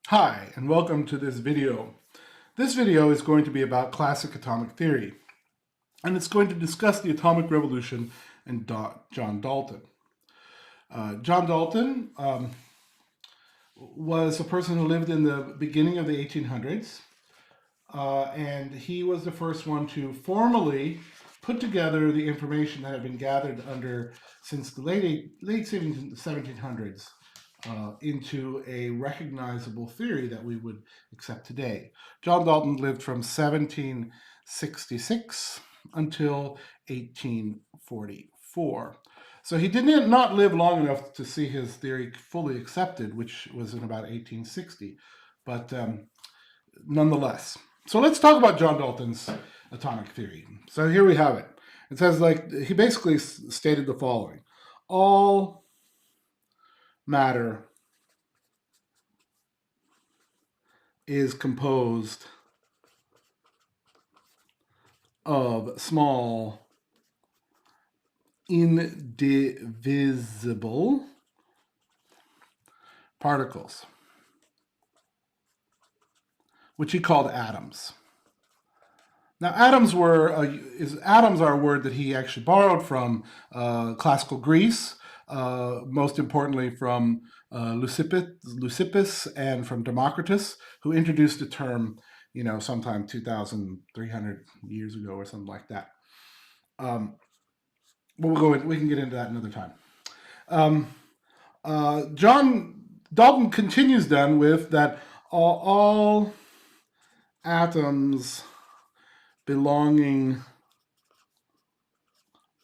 Hi, and welcome to this video. This video is going to be about classic atomic theory, and it's going to discuss the atomic revolution and John Dalton. John Dalton was a person who lived in the beginning of the 1800s, and he was the first one to formally put together the information that had been gathered since the late 1700s into a recognizable theory that we would accept today. John Dalton lived from 1766 until 1844. So he did not live long enough to see his theory fully accepted, which was in about 1860, but nonetheless. So let's talk about John Dalton's atomic theory. So here we have it. It says, he basically stated the following: all matter is composed of small, indivisible particles, which he called atoms. Now, atoms are a word that he actually borrowed from classical Greece, most importantly from Leucippus and from Democritus, who introduced the term, sometime 2,300 years ago or something like that. But we can get into that another time. John Dalton continues then with that all atoms belonging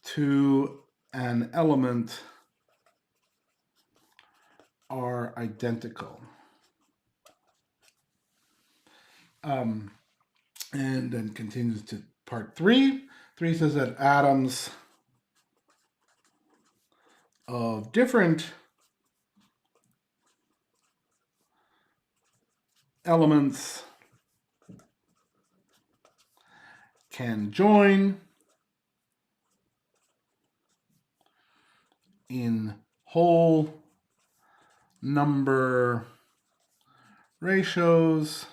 to an element are identical. And then continues to part 3. 3 says that atoms of different elements can join in whole number ratios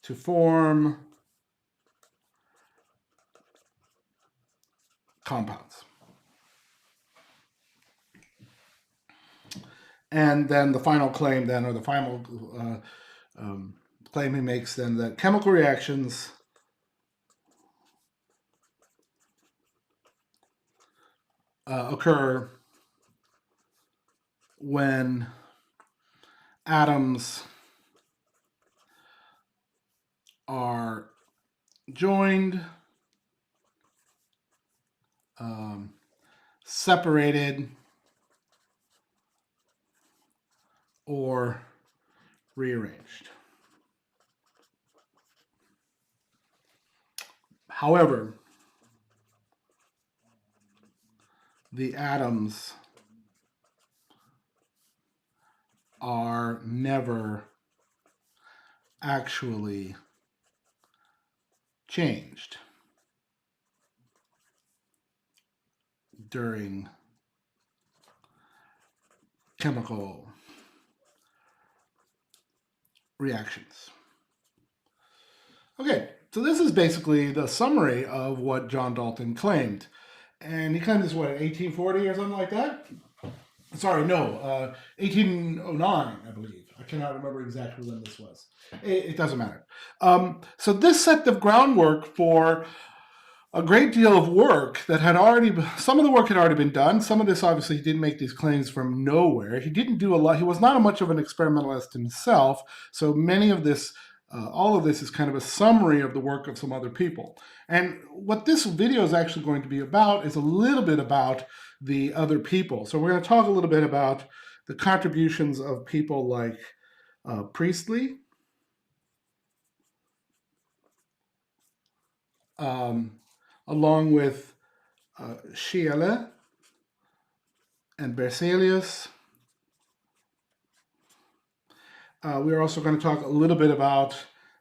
to form compounds. And then the final claim then, or the final claim he makes then, that chemical reactions occur when atoms are joined, separated, or rearranged. However, the atoms are never actually changed during chemical reactions. Okay, so this is basically the summary of what John Dalton claimed. And he claimed this, what, in 1840 or something like that? Sorry, no, 1809, I believe. I cannot remember exactly when this was. It doesn't matter. So this set the groundwork for a great deal of work that had already, some of the work had already been done. Some of this, obviously, he didn't make these claims from nowhere. He didn't do a lot. He was not much of an experimentalist himself. So many of this, all of this is kind of a summary of the work of some other people. And what this video is actually going to be about is a little bit about the other people. So we're going to talk a little bit about the contributions of people like Priestley, along with Schiele and Berzelius. We're also going to talk a little bit about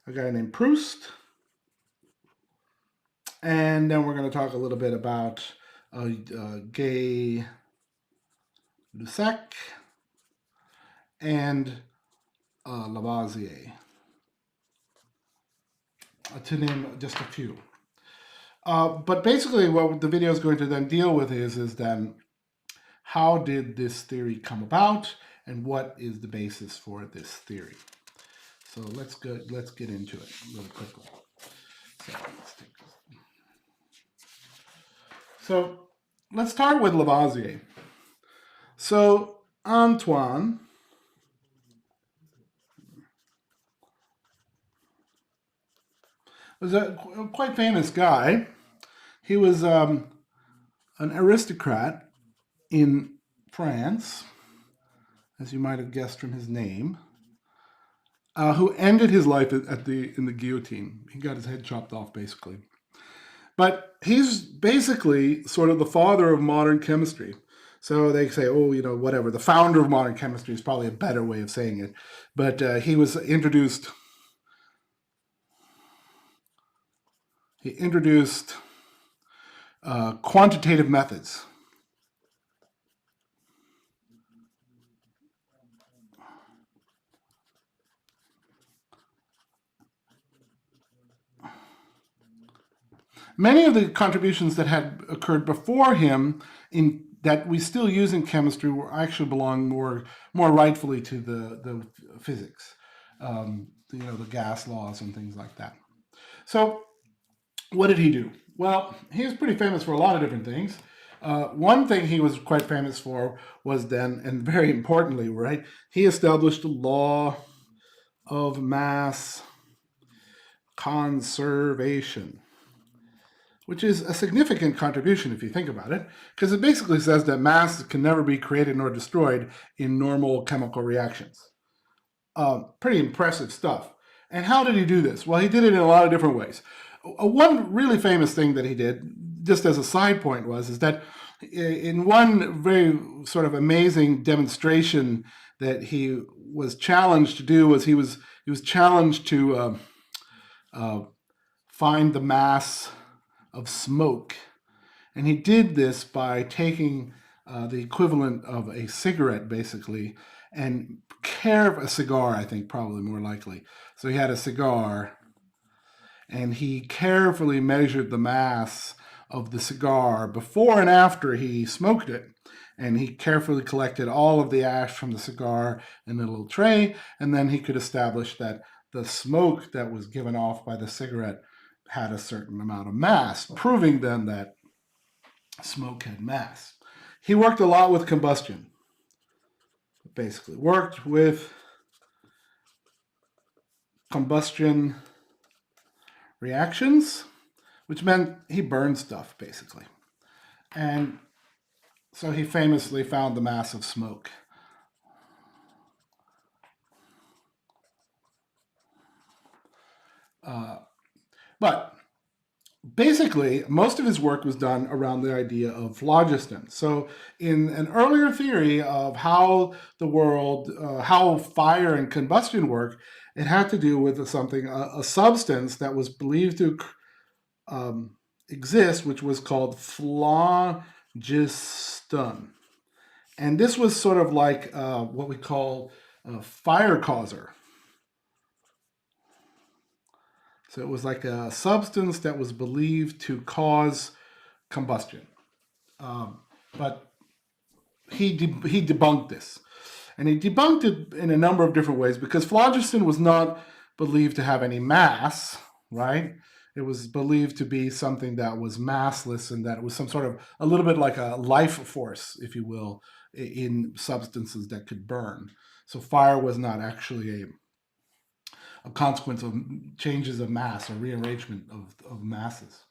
a guy named Proust. And then we're going to talk a little bit about Gay-Lussac and Lavoisier, to name just a few. But basically what the video is going to then deal with is then how did this theory come about and what is the basis for this theory. So let's get into it really quickly. So let's start with Lavoisier. So Antoine was a quite famous guy. He was an aristocrat in France, as you might have guessed from his name, who ended his life in the guillotine. He got his head chopped off, basically. But he's basically sort of the father of modern chemistry. So they say, oh, whatever. The founder of modern chemistry is probably a better way of saying it. But he introduced quantitative methods. Many of the contributions that had occurred before him that we still use in chemistry actually belong more rightfully to the physics, the gas laws and things like that. So what did he do? Well, he was pretty famous for a lot of different things. One thing he was quite famous for was then, and very importantly, right, he established the law of mass conservation, which is a significant contribution if you think about it, because it basically says that mass can never be created nor destroyed in normal chemical reactions. Pretty impressive stuff. And how did he do this? Well, he did it in a lot of different ways. One really famous thing that he did, just as a side point, is that in one very sort of amazing demonstration that he was challenged to do he was challenged to find the mass of smoke. And he did this by taking the equivalent of a cigarette, basically, and a cigar, I think, probably more likely. So he had a cigar, and he carefully measured the mass of the cigar before and after he smoked it. And he carefully collected all of the ash from the cigar in a little tray, and then he could establish that the smoke that was given off by the cigarette had a certain amount of mass, proving then that smoke had mass. He worked a lot with combustion, basically. Worked with combustion reactions, which meant he burned stuff, basically. And so he famously found the mass of smoke. But basically, most of his work was done around the idea of phlogiston. So in an earlier theory of how the world, how fire and combustion work, it had to do with something, a substance that was believed to exist, which was called phlogiston. And this was sort of like what we call a fire causer. So it was like a substance that was believed to cause combustion. But he debunked this. And he debunked it in a number of different ways because phlogiston was not believed to have any mass, right? It was believed to be something that was massless and that it was some sort of, a little bit like a life force, if you will, in substances that could burn. So fire was not actually a consequence of changes of mass or rearrangement of masses.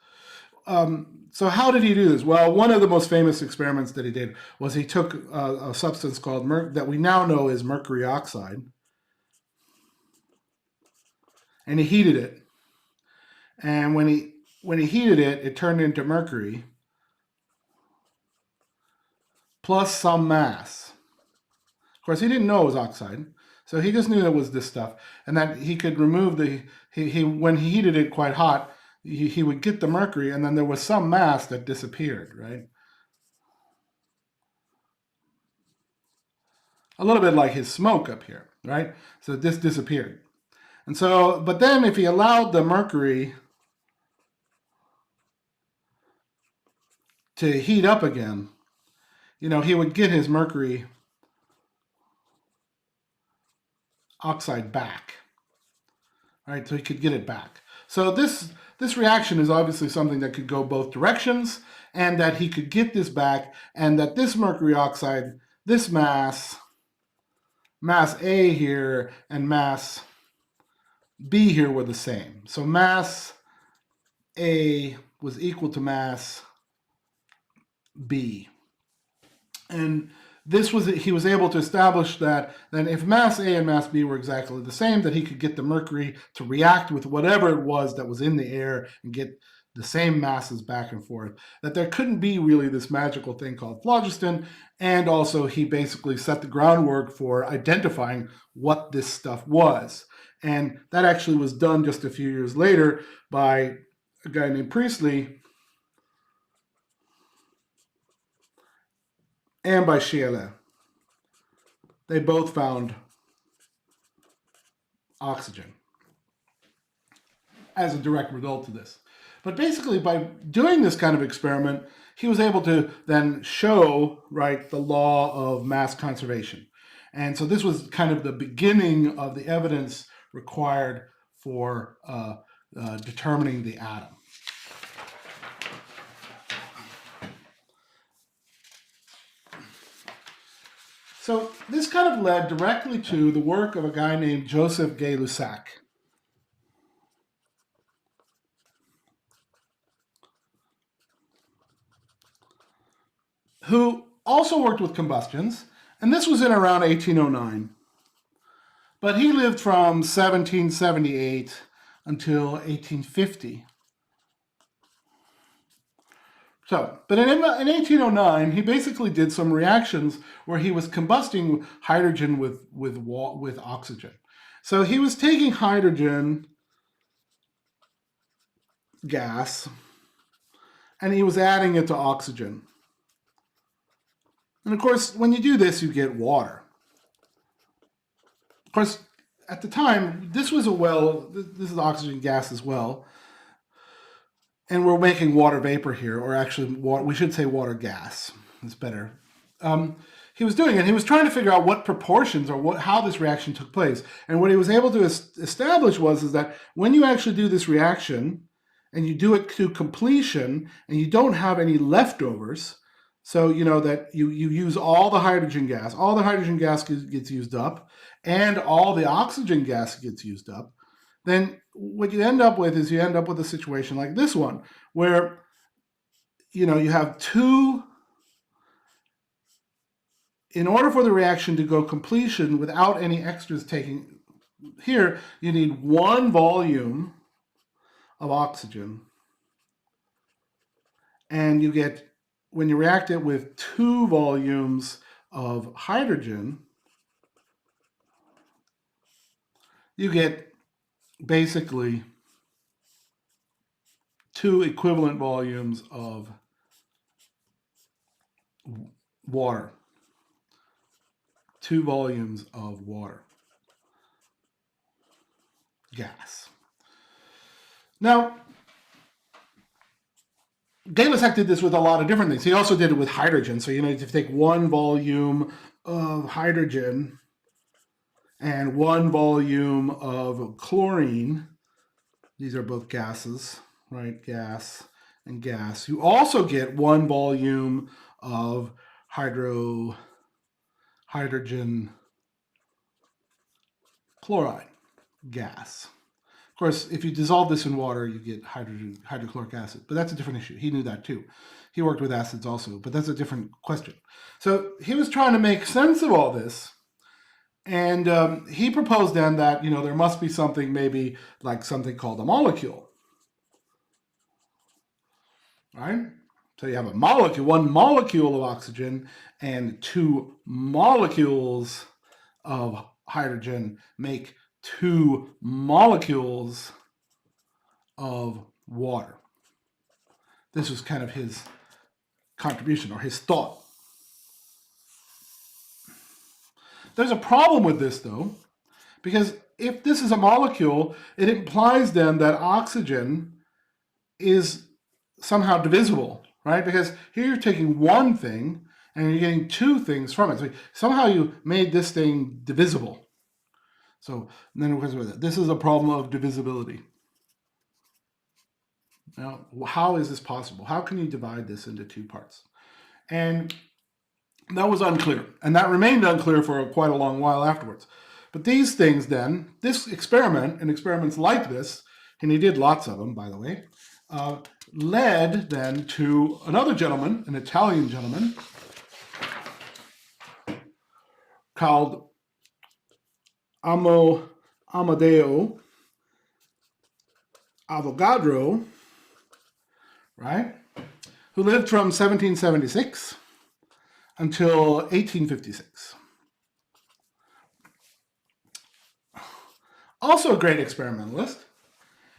So how did he do this? Well, one of the most famous experiments that he did was he took a substance called that we now know is mercury oxide, and he heated it. And when he heated it, it turned into mercury plus some mass. Of course, he didn't know it was oxide, so he just knew it was this stuff, and that he could remove when he heated it quite hot, he would get the mercury, and then there was some mass that disappeared, right? A little bit like his smoke up here. right? So this disappeared. And so, but then if he allowed the mercury to heat up again, he would get his mercury oxide back, right? So he could get it back. So this reaction is obviously something that could go both directions, and that he could get this back, and that this mercury oxide, this mass A here and mass B here were the same. So mass A was equal to mass B. And he was able to establish that then if mass A and mass B were exactly the same, that he could get the mercury to react with whatever it was that was in the air and get the same masses back and forth, that there couldn't be really this magical thing called phlogiston. And also he basically set the groundwork for identifying what this stuff was. And that actually was done just a few years later by a guy named Priestley and by Scheele. They both found oxygen as a direct result of this. But basically, by doing this kind of experiment, he was able to then show, right, the law of mass conservation. And so this was kind of the beginning of the evidence required for determining the atom. So this kind of led directly to the work of a guy named Joseph Gay-Lussac. Who also worked with combustions, and this was in around 1809. But he lived from 1778 until 1850. So, but in 1809, he basically did some reactions where he was combusting hydrogen with oxygen. So he was taking hydrogen gas and he was adding it to oxygen. And of course, when you do this, you get water. Of course, at the time, this was this is oxygen gas as well. And we're making water vapor here, or actually, we should say water gas. It's better. He was doing it. He was trying to figure out what proportions or how this reaction took place. And what he was able to establish is that when you actually do this reaction, and you do it to completion, and you don't have any leftovers, so that you use all the hydrogen gas gets used up, and all the oxygen gas gets used up, then what you end up with is a situation like this one, where you have two. In order for the reaction to go completion without any extras taking here, you need one volume of oxygen, and you get, when you react it with 2 volumes of hydrogen, you get basically 2 equivalent volumes of water. 2 volumes of water. Gas. Now, Gay-Lussac did this with a lot of different things. He also did it with hydrogen. So, if you take 1 volume of hydrogen and 1 volume of chlorine, these are both gases, right? Gas and gas. You also get 1 volume of hydrogen chloride gas. Of course, if you dissolve this in water, you get hydrochloric acid, but that's a different issue. He knew that too. He worked with acids also, but that's a different question. So he was trying to make sense of all this, and he proposed then that, there must be something, maybe like something called a molecule, right? So you have a molecule, 1 molecule of oxygen and 2 molecules of hydrogen make 2 molecules of water. This was kind of his contribution, or his thought. There's a problem with this, though, Because if this is a molecule, it implies then that oxygen is somehow divisible, right? Because here you're taking one thing and you're getting two things from it. So somehow you made this thing divisible. So then of course, this is a problem of divisibility. Now, how is this possible? How can you divide this into two parts? And that was unclear. And that remained unclear for quite a long while afterwards. But these things then, this experiment and experiments like this, and he did lots of them, by the way, led then to another gentleman, an Italian gentleman, called Amadeo Avogadro, right? Who lived from 1776 until 1856. Also a great experimentalist.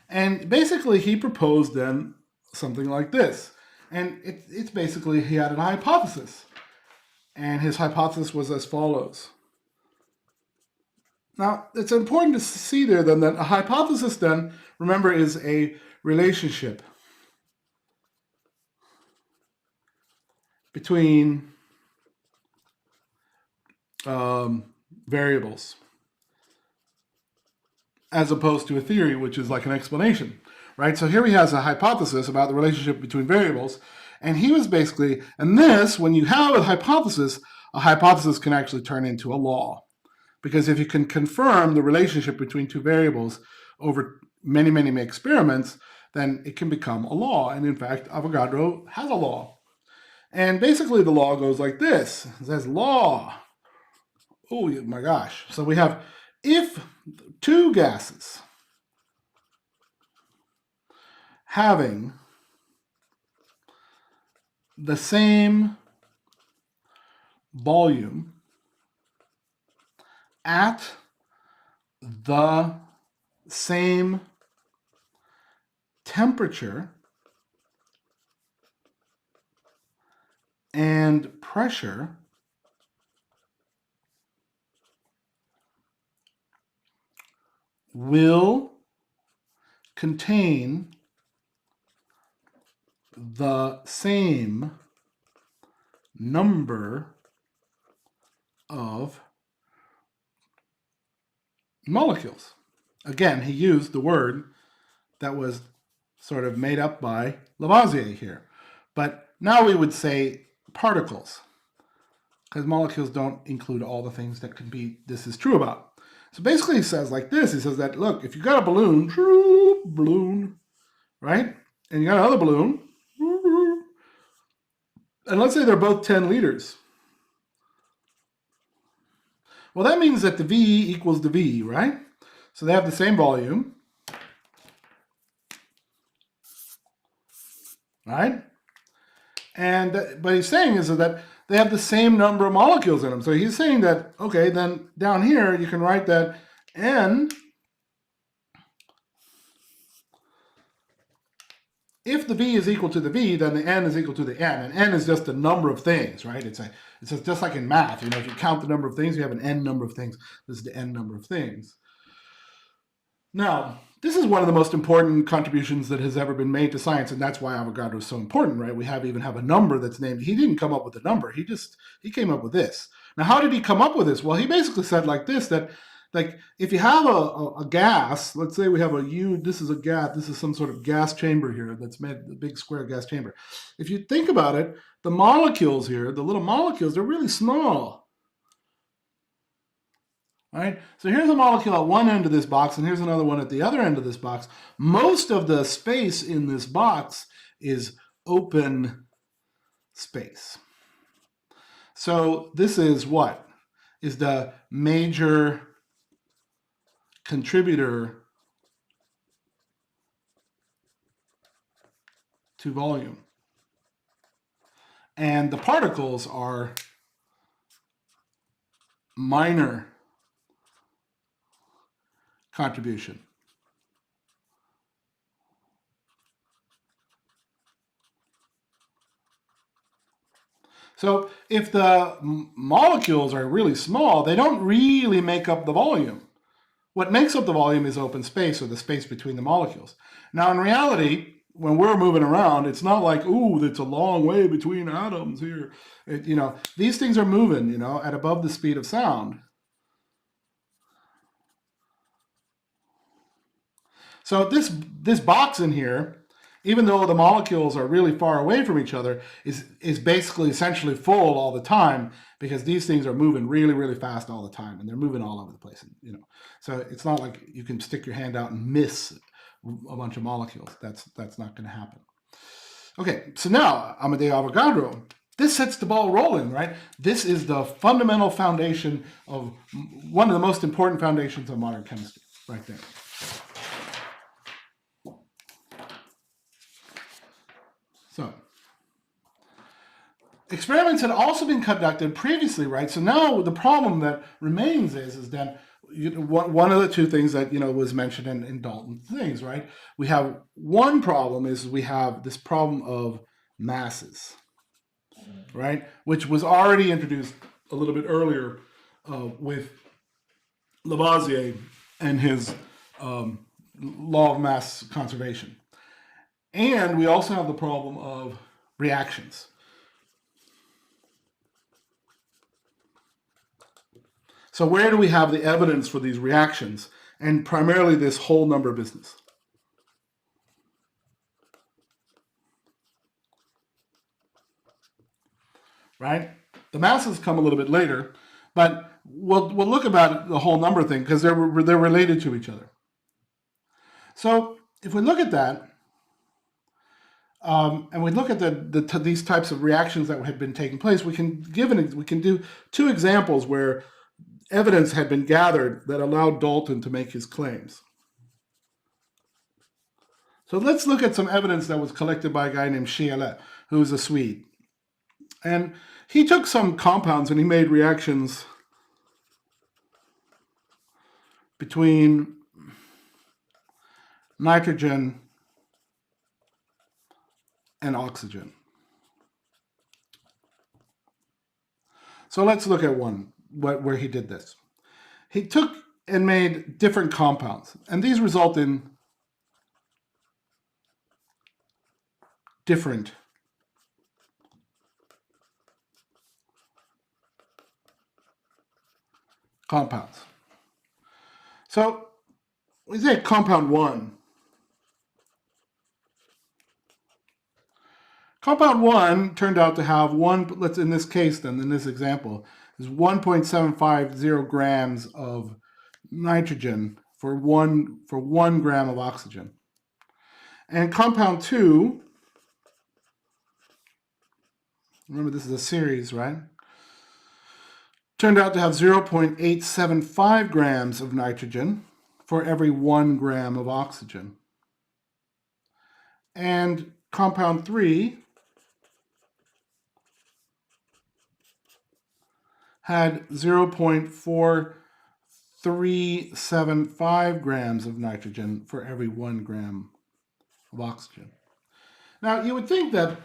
And basically he proposed then something like this. And it's basically, he had a hypothesis. And his hypothesis was as follows. Now, it's important to see there then that a hypothesis then, remember, is a relationship between variables, as opposed to a theory, which is like an explanation, right? So here he has a hypothesis about the relationship between variables, and he was basically, and this, when you have a hypothesis can actually turn into a law. Because if you can confirm the relationship between two variables over many, many experiments, then it can become a law. And in fact, Avogadro has a law. And basically the law goes like this. It says law. Oh my gosh. So we have, if two gases having the same volume at the same temperature and pressure, will contain the same number of molecules. Again, he used the word that was sort of made up by Lavoisier here. But now we would say particles, because molecules don't include all the things that this is true about. So basically he says like this, he says that, look, if you got a balloon, right? And you got another balloon, and let's say they're both 10 liters. Well, that means that the V equals the V, right? So they have the same volume, right? And what he's saying is that they have the same number of molecules in them. So he's saying that, okay, then down here you can write that N, if the V is equal to the V, then the N is equal to the N. And N is just the number of things, right? It's just like in math. You know, if you count the number of things, you have an N number of things. This is the N number of things. Now, this is one of the most important contributions that has ever been made to science, and that's why Avogadro is so important, right? We even have a number that's named. He didn't come up with a number. He came up with this. Now, how did he come up with this? Well, he basically said like this, that like if you have a gas, let's say we have this is a gas, this is some sort of gas chamber here that's made, a big square gas chamber. If you think about it, the molecules here, the little molecules, they're really small. Right? So here's a molecule at one end of this box, and here's another one at the other end of this box. Most of the space in this box is open space. So this is what? Is the major contributor to volume. And the particles are minor contribution. So if the molecules are really small, they don't really make up the volume. What makes up the volume is open space, or the space between the molecules. Now, in reality, when we're moving around, it's not like, ooh, it's a long way between atoms here. These things are moving, at above the speed of sound. So this box in here, even though the molecules are really far away from each other, is basically essentially full all the time, because these things are moving really, really fast all the time, and they're moving all over the place. So it's not like you can stick your hand out and miss a bunch of molecules. That's not going to happen. Okay, so now Amedeo Avogadro. This sets the ball rolling, right? This is the fundamental foundation of one of the most important foundations of modern chemistry, right there. So, experiments had also been conducted previously, right? So now the problem that remains is then one of the two things that was mentioned in Dalton's things, right? We have one problem is we have this problem of masses, right? Which was already introduced a little bit earlier with Lavoisier and his law of mass conservation. And we also have the problem of reactions. So where do we have the evidence for these reactions? And primarily this whole number business. Right? The masses come a little bit later, but we'll look about the whole number thing because they're related to each other. So if we look at that, and we look at these types of reactions that had been taking place, we can do two examples where evidence had been gathered that allowed Dalton to make his claims. So let's look at some evidence that was collected by a guy named Scheele, who is a Swede. And he took some compounds and he made reactions between nitrogen and oxygen. So let's look at one where he did this. He took and made different compounds, and these result in different compounds. So we say compound 1. Compound 1 turned out to have in this case then, in this example, is 1.750 grams of nitrogen for one gram of oxygen. And compound 2, remember this is a series, right? Turned out to have 0.875 grams of nitrogen for every 1 gram of oxygen. And compound 3 had 0.4375 grams of nitrogen for every 1 gram of oxygen. Now, you would think that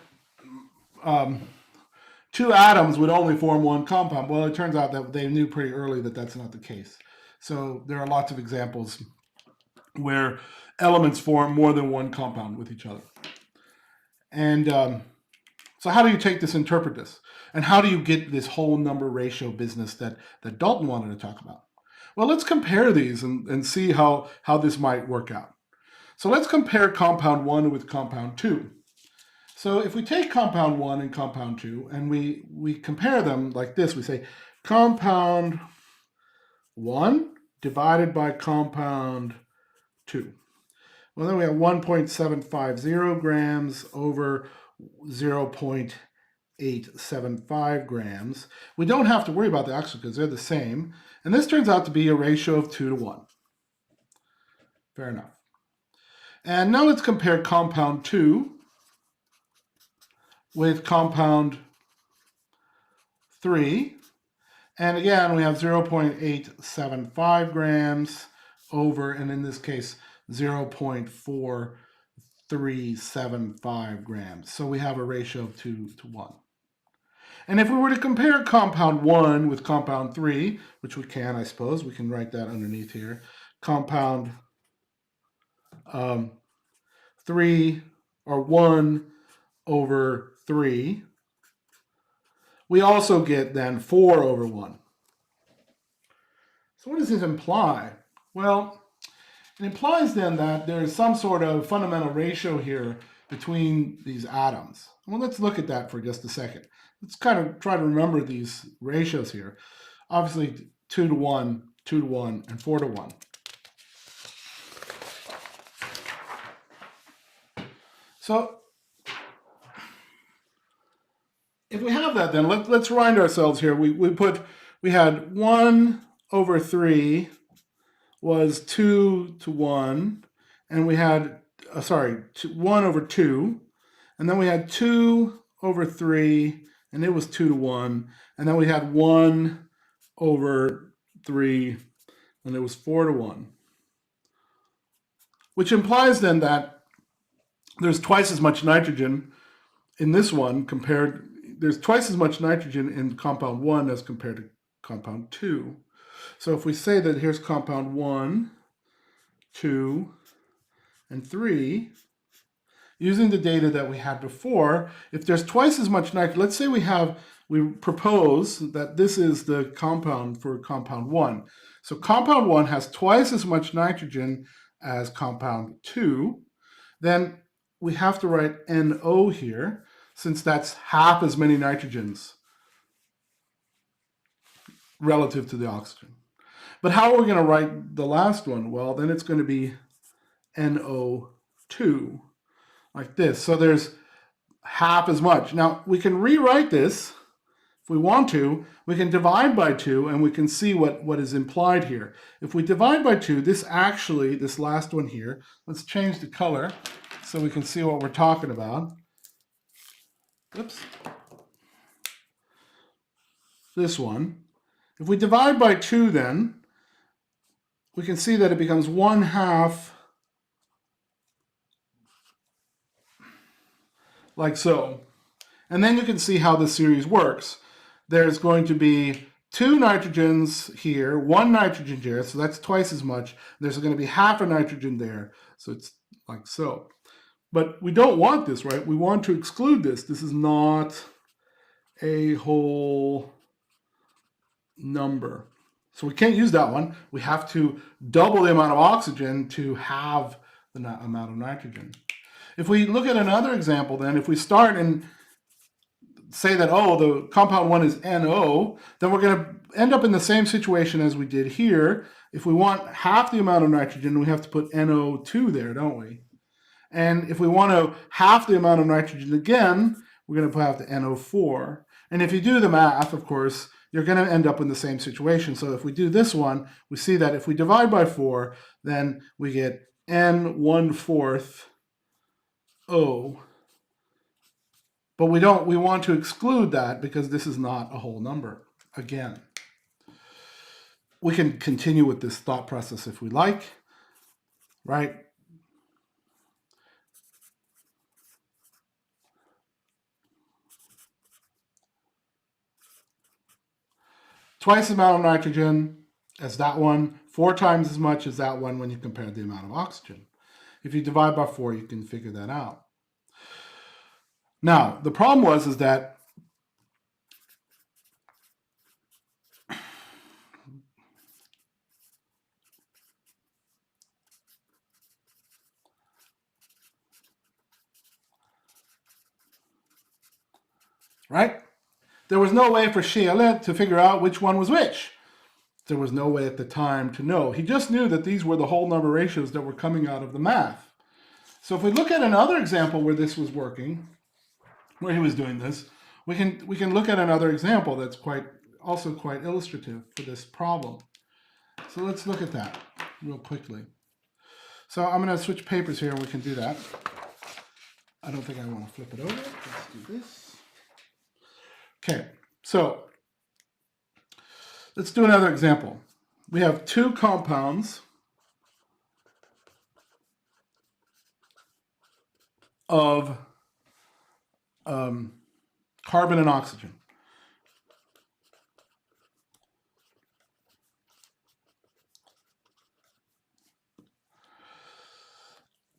two atoms would only form one compound. Well, it turns out that they knew pretty early that that's not the case. So there are lots of examples where elements form more than one compound with each other. And so how do you interpret this? And how do you get this whole number ratio business that Dalton wanted to talk about? Well, let's compare these and see how this might work out. So let's compare compound 1 with compound 2. So if we take compound 1 and compound 2 and we compare them like this, we say compound 1 divided by compound 2. Well, then we have 1.750 grams over 0.875 grams. We don't have to worry about the oxygen because they're the same. And this turns out to be a ratio of 2 to 1. Fair enough. And now let's compare compound 2 with compound 3. And again, we have 0.875 grams over, and in this case, 0.4375 grams. So we have a ratio of 2 to 1. And if we were to compare compound 1 with compound 3, which we can, I suppose, we can write that underneath here. compound 3 or 1 over 3, we also get then 4 over 1. So what does this imply? Well, it implies then that there's some sort of fundamental ratio here between these atoms. Well, let's look at that for just a second. Let's kind of try to remember these ratios here. Obviously, 2 to 1, 2 to 1, and 4 to 1. So if we have that, then let's remind ourselves here. We had 1 over 3 was 2 to 1, and we had 1 over 2, and then we had 2 over 3, and it was 2 to 1, and then we had 1 over 3, and it was 4 to 1. Which implies then that there's twice as much nitrogen in this one there's twice as much nitrogen in compound 1 as compared to compound 2. So if we say that here's compound 1, 2, and 3, using the data that we had before, if there's twice as much nitrogen, let's say we propose that this is the compound for compound 1. So compound 1 has twice as much nitrogen as compound 2, then we have to write NO here, since that's half as many nitrogens relative to the oxygen. But how are we going to write the last one? Well, then it's going to be NO2, like this. So there's half as much. Now, we can rewrite this if we want to. We can divide by 2, and we can see what is implied here. If we divide by 2, this last one here, let's change the color so we can see what we're talking about. Oops. This one. If we divide by 2 then, we can see that it becomes 1/2 like so. And then you can see how the series works. There's going to be 2 nitrogens here, 1 nitrogen here, so that's twice as much. There's going to be half a nitrogen there, so it's like so. But we don't want this, right? We want to exclude this. This is not a whole number. So we can't use that one. We have to double the amount of oxygen to have the amount of nitrogen. If we look at another example then, if we start and say that, oh, the compound 1 is NO, then we're going to end up in the same situation as we did here. If we want half the amount of nitrogen, we have to put NO2 there, don't we? And if we want to half the amount of nitrogen again, we're going to have the NO4. And if you do the math, of course, you're going to end up in the same situation. So if we do this one, we see that if we divide by 4, then we get N1/4 O. But we want to exclude that because this is not a whole number. Again, we can continue with this thought process if we like, right? Twice the amount of nitrogen as that one, 4 times as much as that one when you compare the amount of oxygen. If you divide by 4, you can figure that out. Now, the problem is that right? There was no way for Chialet to figure out which one was which. There was no way at the time to know. He just knew that these were the whole number ratios that were coming out of the math. So if we look at another example where this was working, where he was doing this, we can look at another example that's also quite illustrative for this problem. So let's look at that real quickly. So I'm going to switch papers here and we can do that. I don't think I want to flip it over. Let's do this. Okay, so let's do another example. We have 2 compounds of carbon and oxygen.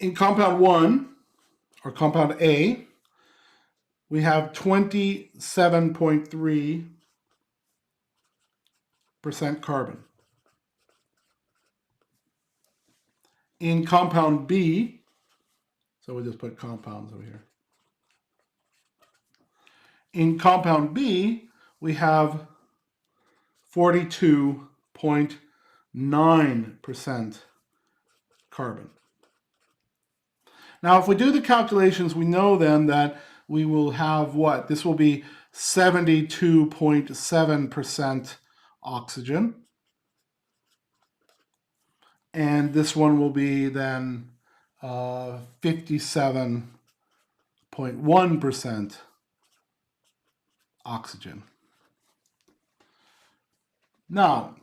In compound 1, or compound A, we have 27.3% carbon. In compound B, so we'll just put compounds over here. In compound B, we have 42.9% carbon. Now, if we do the calculations, we know then that we will have what? This will be 72.7% oxygen. And this one will be then 57.1% oxygen. Now,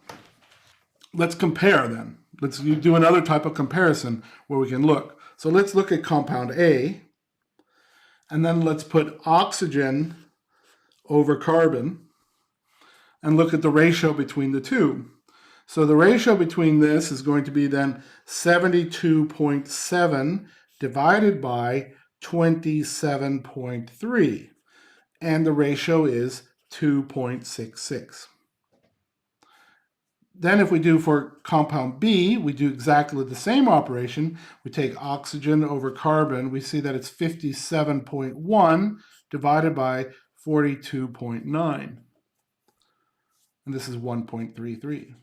let's compare then. Let's do another type of comparison where we can look. So let's look at compound A, and then let's put oxygen over carbon and look at the ratio between the two. So the ratio between this is going to be then 72.7 divided by 27.3, and the ratio is 2.66. Then if we do for compound B, we do exactly the same operation. We take oxygen over carbon. We see that it's 57.1 divided by 42.9. And this is 1.33.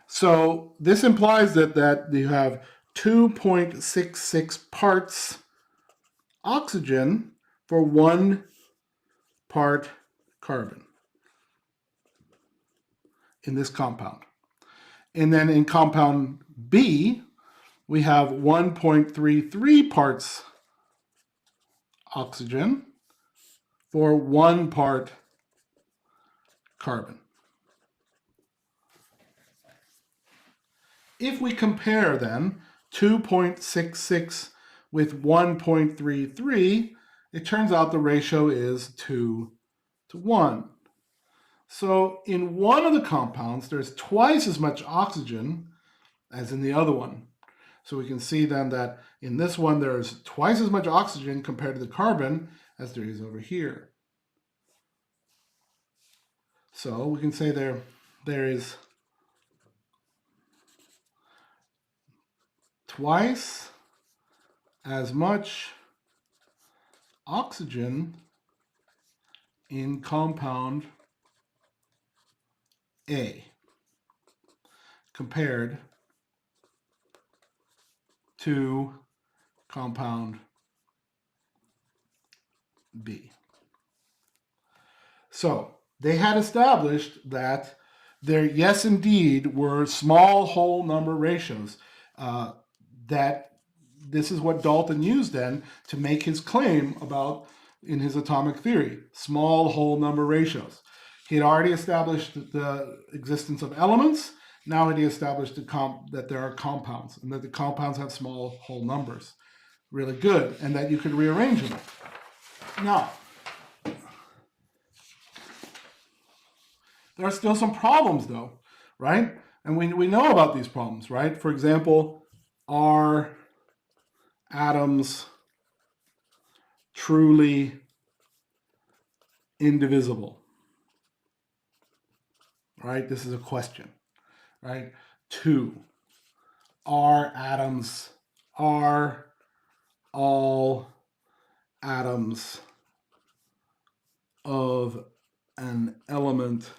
So this implies that you have 2.66 parts oxygen for 1 part carbon in this compound. And then in compound B, we have 1.33 parts oxygen for 1 part carbon. If we compare then 2.66 with 1.33, it turns out the ratio is 2 to 1. So in one of the compounds, there's twice as much oxygen as in the other one. So we can see then that in this one, there's twice as much oxygen compared to the carbon as there is over here. So we can say there is twice as much oxygen in compound A compared to compound B. So they had established that there, yes, indeed, were small whole number ratios. That this is what Dalton used then to make his claim about in his atomic theory, small whole number ratios. He had already established the existence of elements. Now he established that there are compounds and that the compounds have small whole numbers. Really good, and that you could rearrange them. Now, there are still some problems though, right? And we know about these problems, right? For example, are atoms truly indivisible? Right? This is a question, right? 2, are all atoms of an element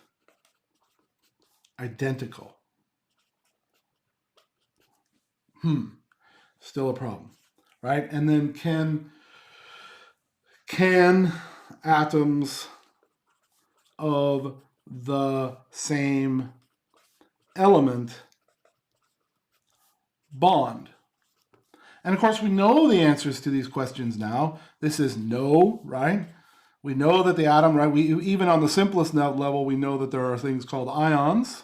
identical? Still a problem, right? And then can atoms of the same element bond? And of course, we know the answers to these questions now. This is no, right? We know that the atom, right? Even on the simplest level, we know that there are things called ions,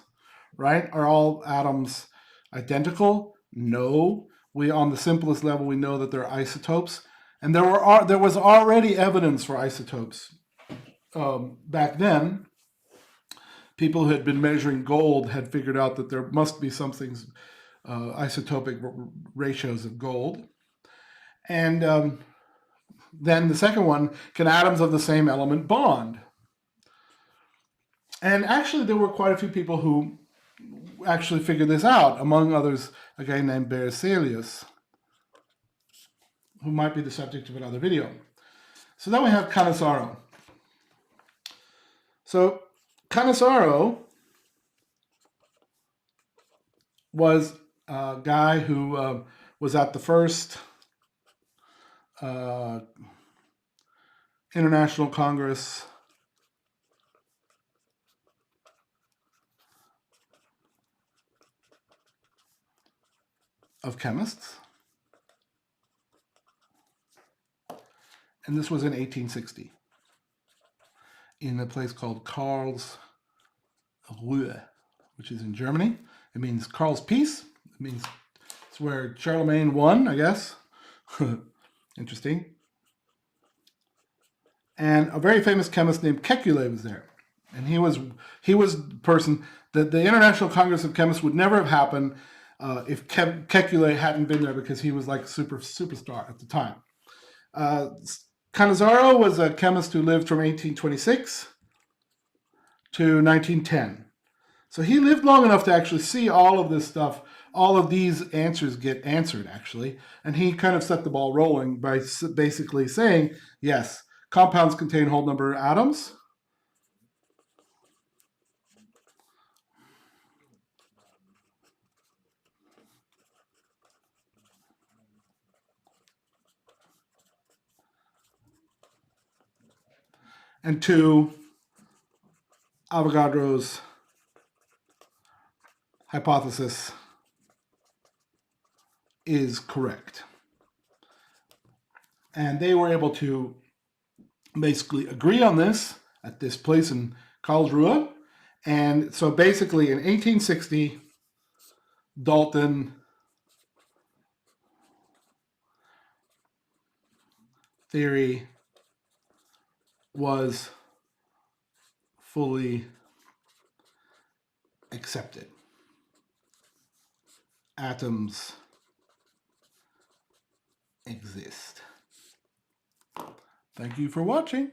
right? Are all atoms identical? No. On the simplest level, we know that there are isotopes. And there was already evidence for isotopes back then. People who had been measuring gold had figured out that there must be some things isotopic ratios of gold. And then the second one, can atoms of the same element bond? And actually, there were quite a few people who actually figured this out, among others, a guy named Berzelius, who might be the subject of another video. So then we have Cannizzaro. So Cannizzaro was a guy who was at the first International Congress of Chemists. And this was in 1860 in a place called Karlsruhe, which is in Germany. It means Karl's peace. It means it's where Charlemagne won, I guess. Interesting. And a very famous chemist named Kekule was there. And he was the person that the International Congress of Chemists would never have happened if Kekule hadn't been there, because he was like a superstar at the time. Cannizzaro was a chemist who lived from 1826 to 1910. So he lived long enough to actually see all of this stuff, all of these answers get answered, actually. And he kind of set the ball rolling by basically saying, yes, compounds contain whole number atoms. And two, Avogadro's hypothesis is correct. And they were able to basically agree on this at this place in Karlsruhe. And so basically in 1860, Dalton theory was fully accepted. Atoms exist. Thank you for watching.